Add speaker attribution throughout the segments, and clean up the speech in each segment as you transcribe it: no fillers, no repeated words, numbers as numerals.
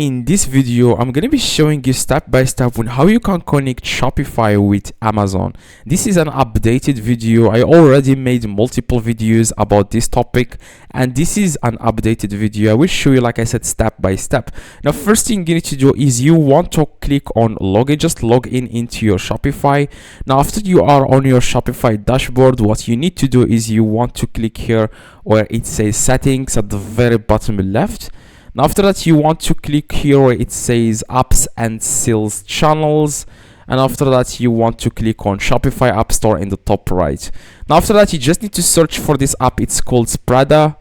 Speaker 1: In this video, I'm going to be showing you step by step on how you can connect Shopify with Amazon. This is an updated video. I already made multiple videos about this topic, and this is an updated video. I will show you, like I said, step by step. Now, first thing you need to do is you want to click on login. Just log in into your Shopify. Now, after you are on your Shopify dashboard, what you need to do is you want to click here where it says settings at the very bottom left. Now after that, you want to click here where it says apps and sales channels, and after that you want to click on Shopify App Store in the top right. Now after that, you just need to search for this app. It's called Spreader.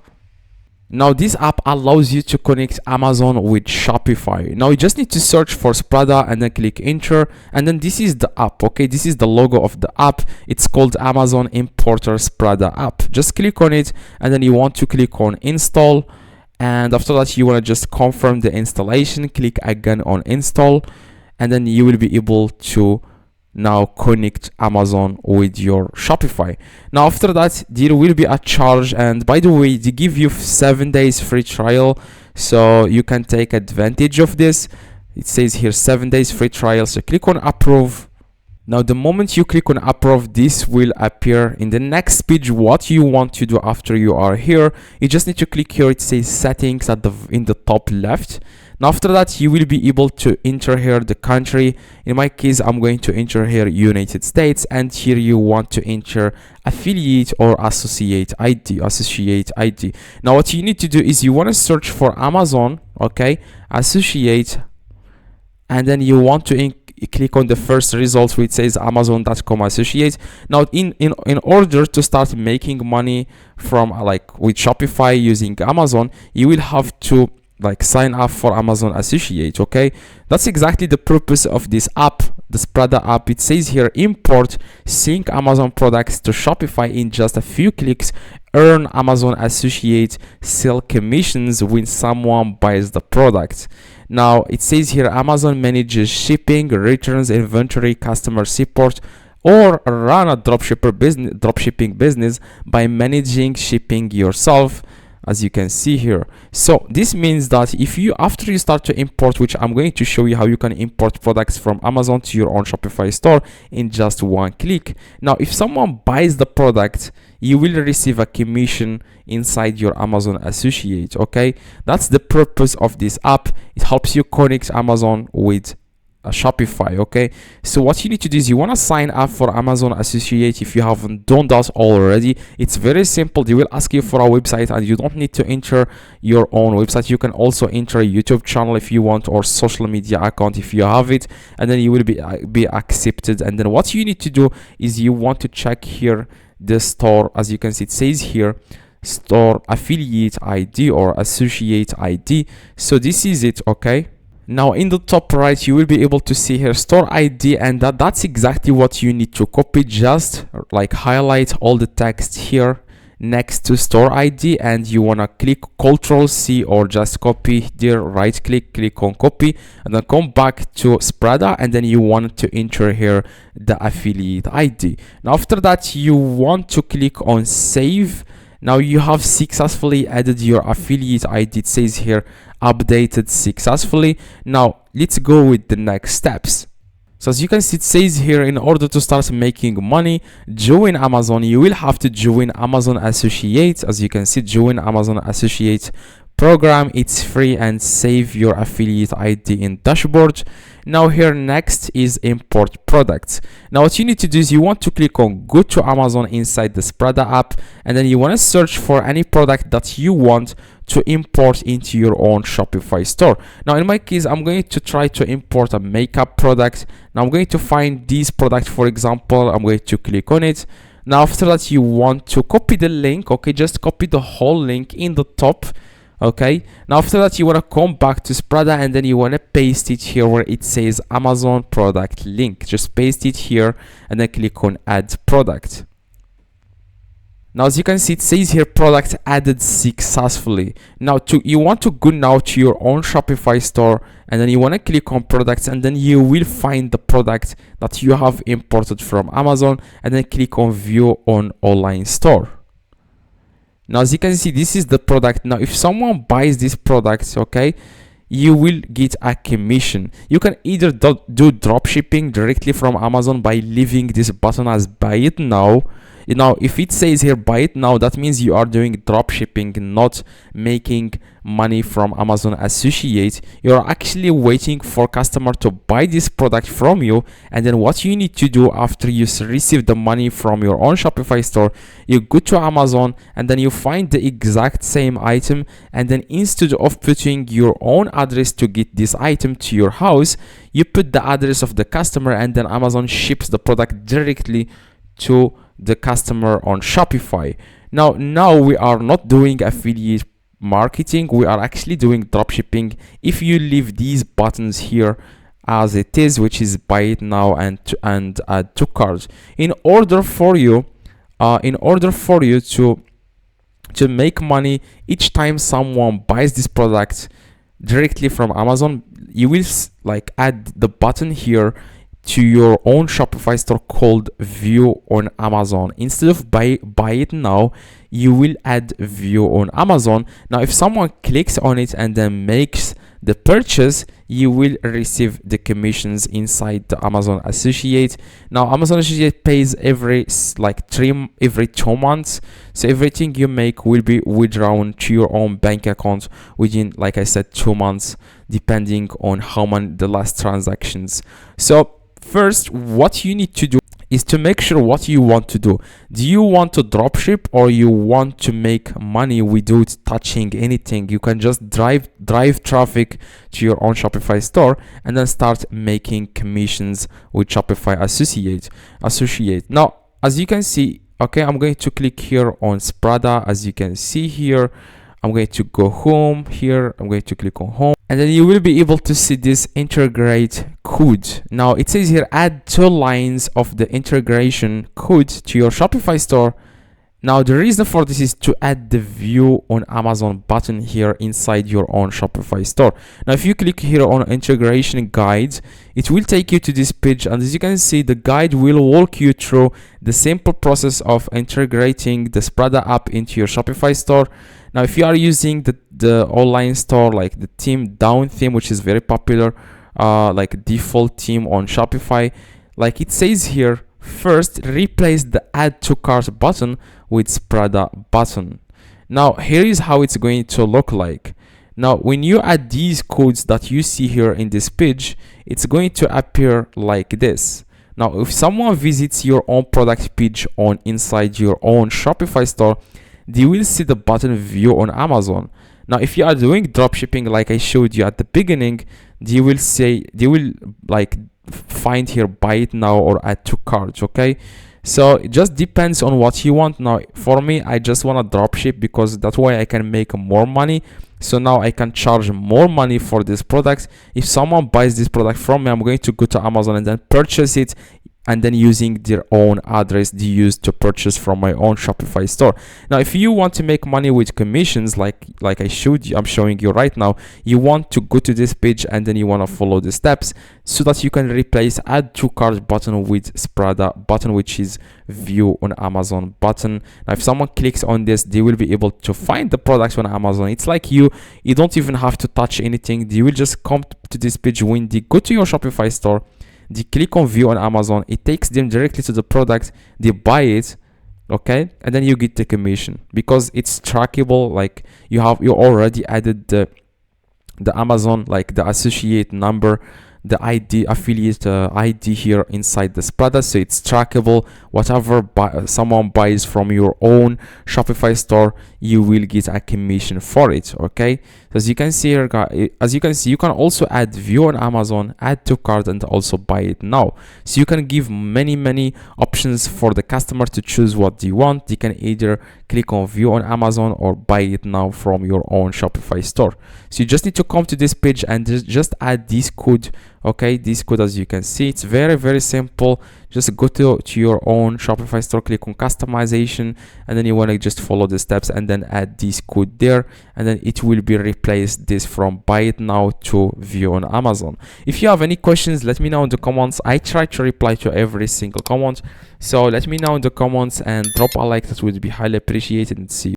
Speaker 1: Now this app allows you to connect Amazon with Shopify. Now you just need to search for Spreader and then click enter, and then this is the app. Okay, this is the logo of the app. It's called Amazon Importer Spreader app. Just click on it, and then you want to click on install. And after that, you want to just confirm the installation, click again on install, and then you will be able to now connect Amazon with your Shopify. Now after that, there will be a charge, and by the way, they give you 7 days free trial, so you can take advantage of this. It says here 7 days free trial, so click on approve. Now the moment you click on approve, this will appear in the next page. What you want to do after you are here, you just need to click here. It says settings at in the top left. Now after that, you will be able to enter here the country. In my case, I'm going to enter here United States, and here you want to enter affiliate or associate ID. Now what you need to do is you want to search for Amazon, okay, associate, and then you want to click on the first result which says amazon.com associate. Now in order to start making money from with Shopify using Amazon, you will have to sign up for Amazon associate. Okay, that's exactly the purpose of this app, the Spreader app. It says here import sync Amazon products to Shopify in just a few clicks, earn Amazon associate, sell commissions when someone buys the product. Now it says here Amazon manages shipping, returns, inventory, customer support, or run a dropshipping business by managing shipping yourself, as you can see here. So this means that after you start to import, which I'm going to show you how you can import products from Amazon to your own Shopify store in just one click. Now if someone buys the product, you will receive a commission inside your Amazon associate. Okay, that's the purpose of this app. It helps you connect Amazon with Shopify. Okay, so what you need to do is you want to sign up for Amazon associate. If you haven't done that already, it's very simple. They will ask you for a website, and you don't need to enter your own website. You can also enter a YouTube channel if you want, or social media account if you have it, and then you will be accepted. And then what you need to do is you want to check here the store. As you can see, it says here store affiliate ID or associate ID. So this is it. Okay, now in the top right, you will be able to see here store ID, and that's exactly what you need to copy. Just highlight all the text here next to store ID, and you want to click Ctrl+C or just copy there, right click on copy, and then come back to Spreader, and then you want to enter here the affiliate ID. Now after that, you want to click on save. Now you have successfully added your affiliate ID. It says here updated successfully. Now let's go with the next steps. So as you can see, it says here in order to start making money, join Amazon. You will have to join Amazon associate. As you can see, join Amazon associate program. It's free, and save your affiliate ID in dashboard. Now here next is import products. Now what you need to do is you want to click on go to Amazon inside the Spreader app, and then you want to search for any product that you want to import into your own Shopify store. Now in my case, I'm going to try to import a makeup product. Now I'm going to find this product, for example. I'm going to click on it. Now after that, you want to copy the link. Okay, just copy the whole link in the top. Okay, now after that, you want to come back to Spreader, and then you want to paste it here where it says Amazon product link. Just paste it here, and then click on add product. Now as you can see, it says here product added successfully. Now you want to go now to your own Shopify store, and then you want to click on products, and then you will find the product that you have imported from Amazon, and then click on view on online store. Now as you can see, this is the product. Now if someone buys this product, okay, you will get a commission. You can either do drop shipping directly from Amazon by leaving this button as buy it now. You know, if it says here buy it now, that means you are doing drop shipping, not making money from Amazon Associate. You're actually waiting for customer to buy this product from you, and then what you need to do after you receive the money from your own Shopify store, you go to Amazon and then you find the exact same item, and then instead of putting your own address to get this item to your house, you put the address of the customer, and then Amazon ships the product directly to the customer on Shopify. Now we are not doing affiliate marketing, we are actually doing dropshipping. If you leave these buttons here as it is, which is buy it now and add to cart, in order for you to make money each time someone buys this product directly from Amazon, you will like add the button here to your own Shopify store called view on Amazon. Instead of buy it now, you will add view on Amazon. Now if someone clicks on it and then makes the purchase, you will receive the commissions inside the Amazon Associate. Now Amazon Associate pays every 2 months, so everything you make will be withdrawn to your own bank account within, like I said, 2 months, depending on how many the last transactions. So first, what you need to do is to make sure what you want to do. Do you want to dropship, or you want to make money without touching anything? You can just drive traffic to your own Shopify store and then start making commissions with Shopify Associate. Now, as you can see, okay, I'm going to click here on Sprada. As you can see here, I'm going to go home here. I'm going to click on home, and then you will be able to see this integrate code. Now it says here add 2 lines of the integration code to your Shopify store. Now the reason for this is to add the view on Amazon button here inside your own Shopify store. Now if you click here on integration guide, it will take you to this page, and as you can see, the guide will walk you through the simple process of integrating the Sprada app into your Shopify store. Now if you are using the online store, like the theme down theme, which is very popular, like default theme on Shopify, like it says here, first replace the add to cart button with Sprada button. Now here is how it's going to look like. Now when you add these codes that you see here in this page, it's going to appear like this. Now if someone visits your own product page on inside your own Shopify store, they will see the button view on Amazon. Now if you are doing dropshipping like I showed you at the beginning, they will like find here buy it now or add to cart. Okay, so it just depends on what you want. Now for me, I just want to dropship because that way I can make more money. So now I can charge more money for this product. If someone buys this product from me, I'm going to go to Amazon and then purchase it, and then using their own address they use to purchase from my own Shopify store. Now if you want to make money with commissions, like I'm showing you right now, you want to go to this page and then you want to follow the steps so that you can replace add to cart button with Sprada button, which is view on Amazon button. Now if someone clicks on this, they will be able to find the products on Amazon. It's like you don't even have to touch anything. They will just come to this page. When they go to your Shopify store, they click on view on Amazon, it takes them directly to the product, they buy it, okay, and then you get the commission because it's trackable. Like you already added the Amazon, like the associate number, the ID, affiliate ID here inside the Sprada, so it's trackable. Whatever someone buys from your own Shopify store, you will get a commission for it. Okay, so as you can see here, you can also add view on Amazon, add to cart, and also buy it now. So you can give many options for the customer to choose what they want. They can either click on view on Amazon or buy it now from your own Shopify store. So you just need to come to this page and just add this code. Okay, this code, as you can see, it's very simple. Just go to your own Shopify store, click on customization, and then you want to just follow the steps and then add this code there, and then it will be replaced this from buy it now to view on Amazon. If you have any questions, let me know in the comments. I try to reply to every single comment, so let me know in the comments and drop a like. That would be highly appreciated, and see you.